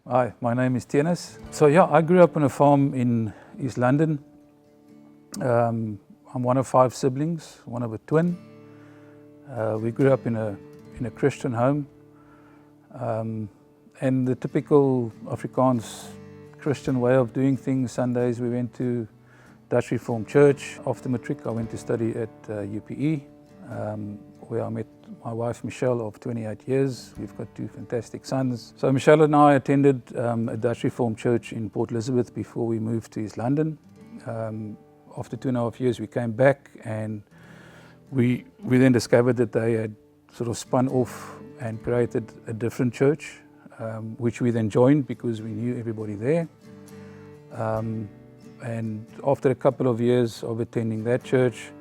Hi, my name is Theunis. So yeah, I grew up on a farm in East London. I'm one of 5 siblings, one of a twin. We grew up in a Christian home. And the typical Afrikaans Christian way of doing things, Sundays we went to Dutch Reformed Church. After matric I went to study at UPE, where I met my wife Michelle of 28 years. We've got 2 fantastic sons. So Michelle and I attended a Dutch Reformed Church in Port Elizabeth before we moved to East London. After 2.5 years we came back, and we then discovered that they had sort of spun off and created a different church, which we then joined because we knew everybody there. And after a couple of years of attending that church,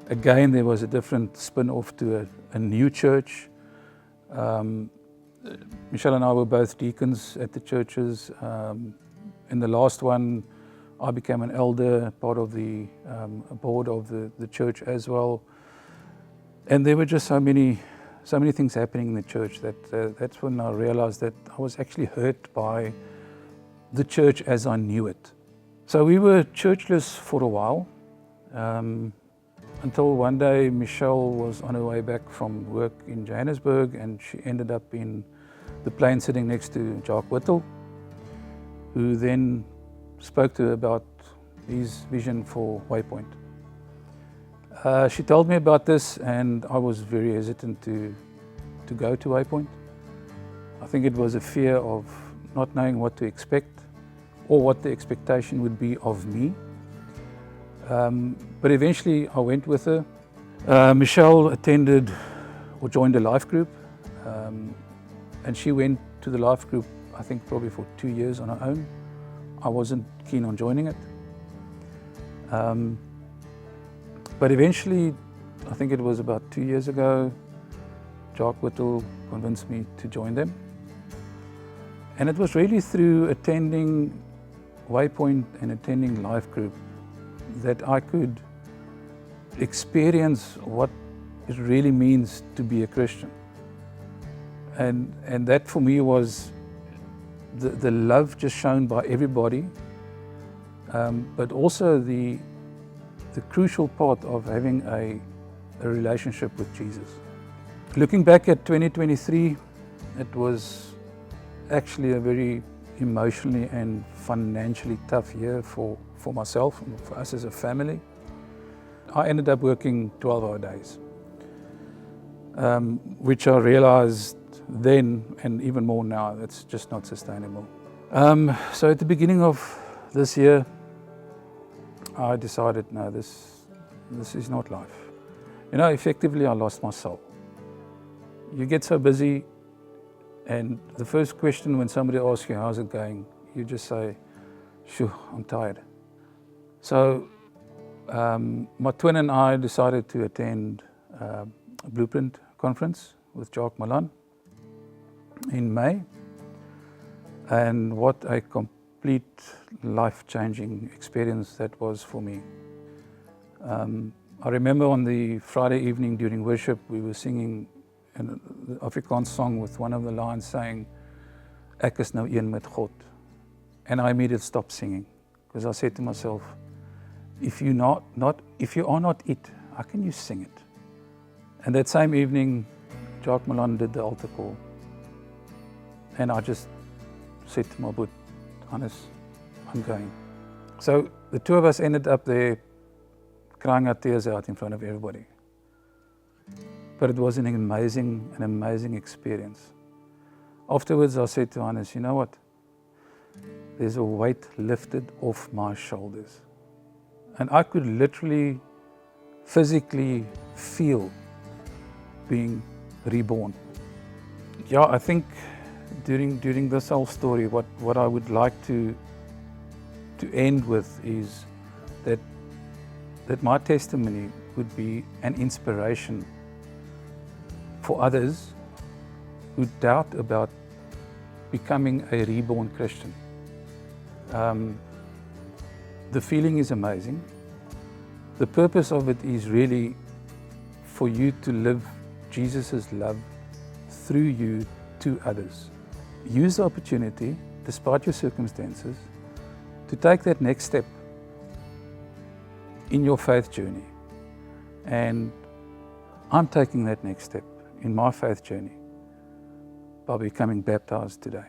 again there was a different spin-off to a new church. Michelle and I were both deacons at the churches. In the last one I became an elder, part of the board of the church as well. And there were just so many things happening in the church that that's when I realized that I was actually hurt by the church as I knew it. So we were churchless for a while, until one day Michelle was on her way back from work in Johannesburg, and she ended up in the plane sitting next to Jacques Whittle, who then spoke to her about his vision for Waypoint. She told me about this, and I was very hesitant to go to Waypoint. I think it was a fear of not knowing what to expect or what the expectation would be of me. But eventually I went with her. Michelle attended or joined a life group, and she went to the life group I think probably for 2 years on her own. I wasn't keen on joining it. But eventually, I think it was about 2 years ago, Jacques Whittle convinced me to join them. And it was really through attending Waypoint and attending life group that I could experience what it really means to be a Christian. And that for me was the love just shown by everybody, but also the crucial part of having a relationship with Jesus. Looking back at 2023, it was actually a very emotionally and financially tough year for myself and for us as a family. I ended up working 12-hour days, which I realized then, and even more now, that's just not sustainable. So at the beginning of this year, I decided, no, this is not life. You know, effectively I lost my soul. You get so busy, and the first question when somebody asks you, how's it going? You just say, shoo, I'm tired. So my twin and I decided to attend a Blueprint conference with Jacques Malan in May. And what a complete life-changing experience that was for me. I remember on the Friday evening during worship, we were singing the Afrikaans song with one of the lines saying, "Ek is nou een met God." And I immediately stopped singing, because I said to myself, if you are not it, how can you sing it? And that same evening, Jacques Malan did the altar call. And I just said to my boot, Hannes, I'm going. So the 2 of us ended up there crying our tears out in front of everybody. But it was an amazing experience. Afterwards I said to Hannes, you know what? There's a weight lifted off my shoulders. And I could literally, physically feel being reborn. Yeah, I think during this whole story, what I would like to end with is that my testimony would be an inspiration for others who doubt about becoming a reborn Christian. The feeling is amazing. The purpose of it is really for you to live Jesus' love through you to others. Use the opportunity despite your circumstances, to take that next step in your faith journey. And I'm taking that next step in my faith journey by becoming baptized today.